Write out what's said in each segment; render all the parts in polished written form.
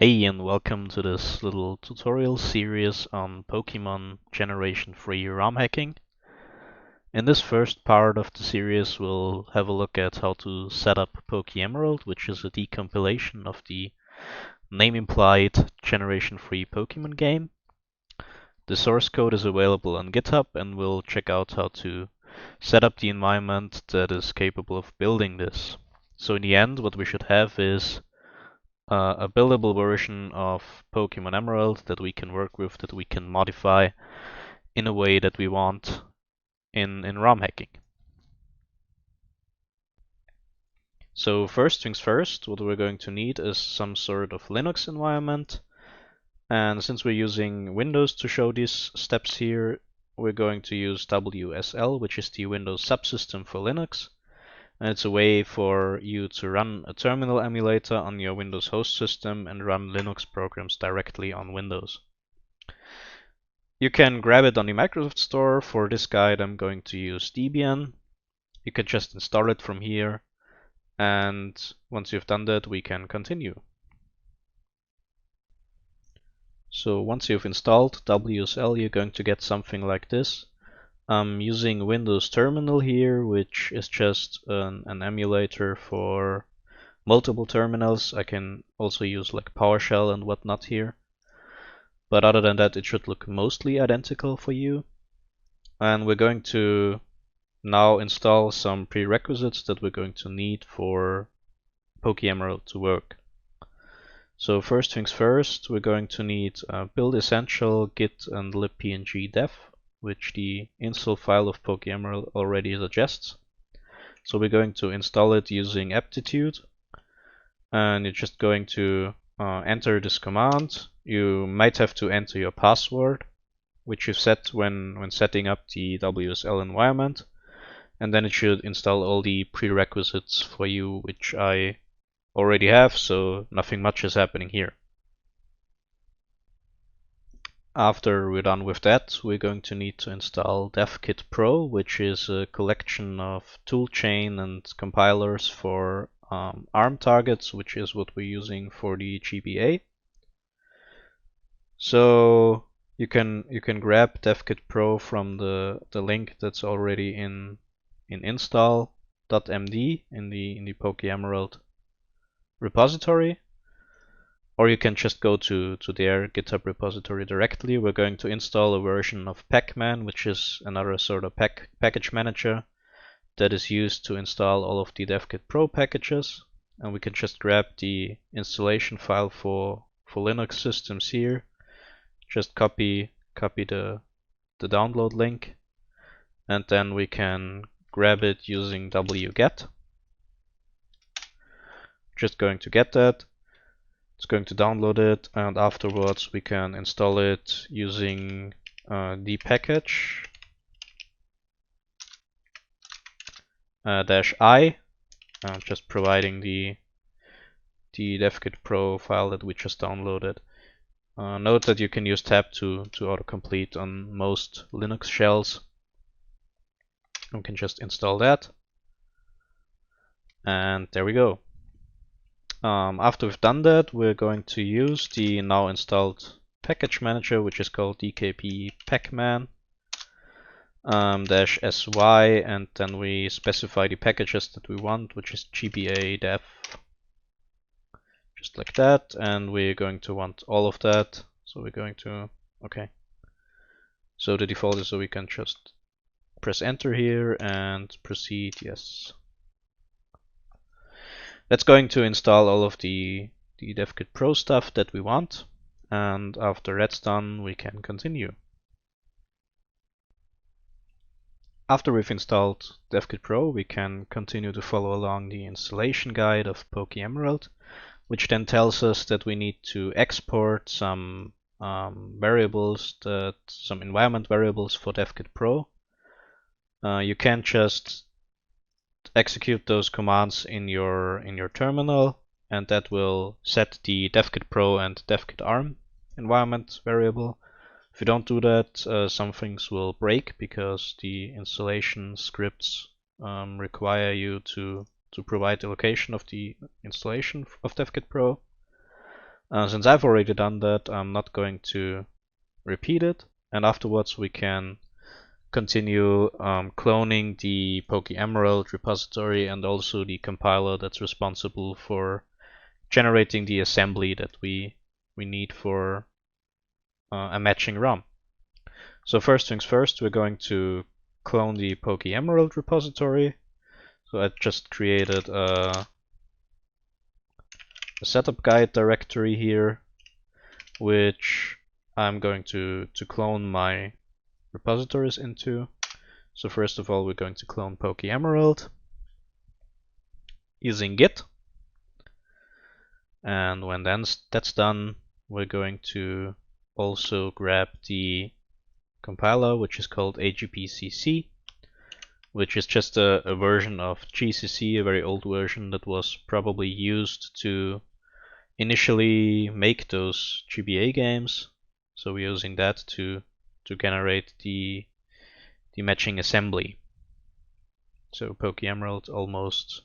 Hey, and welcome to this little tutorial series on Pokemon Generation 3 ROM hacking. In this first part of the series, we'll have a look at how to set up Pokeemerald, which is a decompilation of the name-implied Generation 3 Pokemon game. The source code is available on GitHub, and we'll check out how to set up the environment that is capable of building this. So in the end, what we should have is a buildable version of Pokemon Emerald that we can work with, that we can modify in a way that we want in ROM hacking. So first things first, what we're going to need is some sort of Linux environment. And since we're using Windows to show these steps here, we're going to use WSL, which is the Windows subsystem for Linux. And it's a way for you to run a terminal emulator on your Windows host system and run Linux programs directly on Windows. You can grab it on the Microsoft Store. For this guide, I'm going to use Debian. You can just install it from here, and once you've done that, we can continue. So once you've installed WSL, you're going to get something like this. I'm using Windows Terminal here, which is just an emulator for multiple terminals. I can also use like PowerShell and whatnot here. But other than that, it should look mostly identical for you. And we're going to now install some prerequisites that we're going to need for Pokeemerald to work. So first things first, we're going to need build essential git and libpng dev, which the install file of Pokeemerald already suggests. So we're going to install it using aptitude, and you're just going to enter this command. You might have to enter your password, which you set when setting up the WSL environment, and then it should install all the prerequisites for you, which I already have, so nothing much is happening here. After we're done with that, we're going to need to install DevKit Pro, which is a collection of toolchain and compilers for ARM targets, which is what we're using for the GBA. So you can grab DevKit Pro from the link that's already in install.md in the Pokeemerald repository, or you can just go to their GitHub repository directly. We're going to install a version of Pacman, which is another sort of package manager that is used to install all of the DevKit Pro packages, and we can just grab the installation file for Linux systems here. Just copy the download link, and then we can grab it using wget. Just going to get that. It's going to download it, and afterwards we can install it using the package -i, just providing the DevKit Pro file that we just downloaded. Note that you can use tab to autocomplete on most Linux shells. We can just install that, and there we go. After we've done that, we're going to use the now installed package manager, which is called dkp pacman -sy, and then we specify the packages that we want, which is gba dev, just like that, and we're going to want all of that. So we're going to, okay. So the default is so we can just press enter here and proceed, yes. That's going to install all of the DevKit Pro stuff that we want, and after that's done, we can continue. After we've installed DevKit Pro, we can continue to follow along the installation guide of Pokeemerald, which then tells us that we need to export some variables, some environment variables for DevKit Pro. You can't just execute those commands in your terminal, and that will set the DevKit Pro and DevKit ARM environment variable. If you don't do that, some things will break because the installation scripts require you to provide the location of the installation of DevKit Pro. Since I've already done that, I'm not going to repeat it, and afterwards we can continue cloning the Pokeemerald repository and also the compiler that's responsible for generating the assembly that we need for a matching ROM. So first things first, we're going to clone the Pokeemerald repository. So I just created a setup guide directory here, which I'm going to clone my repositories into. So first of all, we're going to clone Pokeemerald using git. And when that's done, we're going to also grab the compiler, which is called agpcc, which is just a version of GCC, a very old version that was probably used to initially make those GBA games. So we're using that to generate the matching assembly. So Pokeemerald almost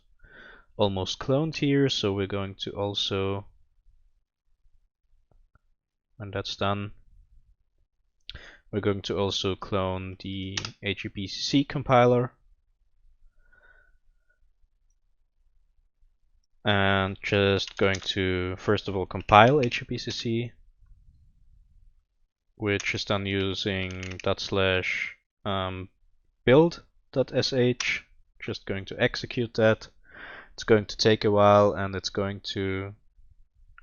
cloned here, so we're going to also, when that's done, we're going to also clone the agpcc compiler. And just going to first of all compile agpcc, which is done using /build.sh. Just going to execute that. It's going to take a while, and it's going to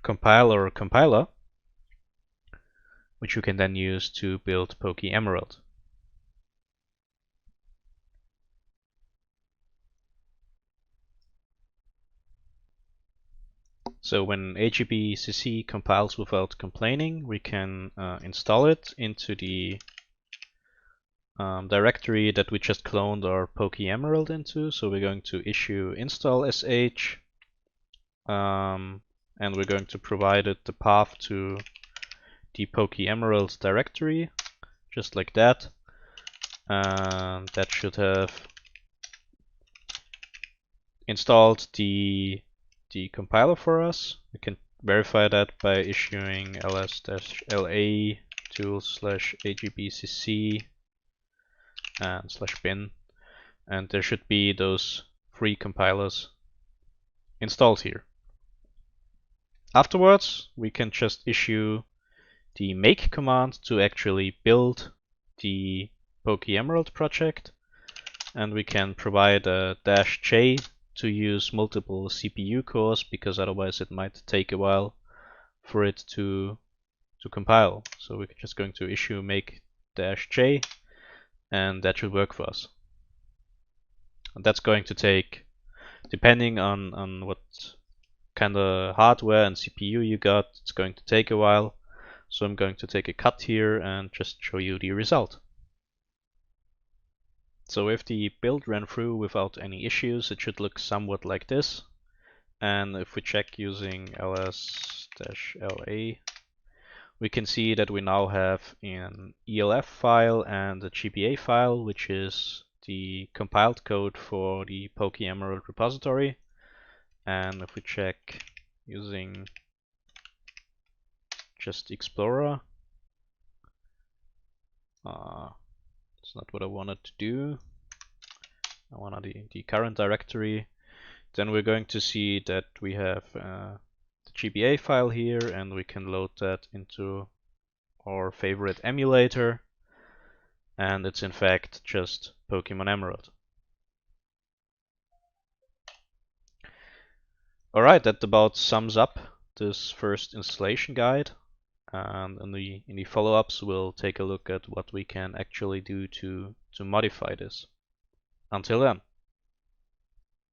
compile our compiler, which you can then use to build Pokeemerald. So when agpcc compiles without complaining, we can install it into the directory that we just cloned our Pokeemerald into. So we're going to issue install sh, and we're going to provide it the path to the Pokeemerald directory, just like that. And that should have installed the compiler for us. We can verify that by issuing ls-la tools/agpcc and /bin, and there should be those free compilers installed here. Afterwards, we can just issue the make command to actually build the Pokeemerald project, and we can provide a -j to use multiple CPU cores, because otherwise it might take a while for it to compile. So we're just going to issue make -j, and that should work for us. And that's going to take, depending on what kind of hardware and CPU you got, it's going to take a while. So I'm going to take a cut here and just show you the result. So if the build ran through without any issues, it should look somewhat like this. And if we check using ls-la, we can see that we now have an ELF file and a GBA file, which is the compiled code for the Pokeemerald repository. And if we check using just Explorer, it's not what I wanted to do. I wanted the current directory. Then we're going to see that we have the GBA file here, and we can load that into our favorite emulator, and it's in fact just Pokemon Emerald. Alright, that about sums up this first installation guide, and in the follow-ups we'll take a look at what we can actually do to modify this. Until then.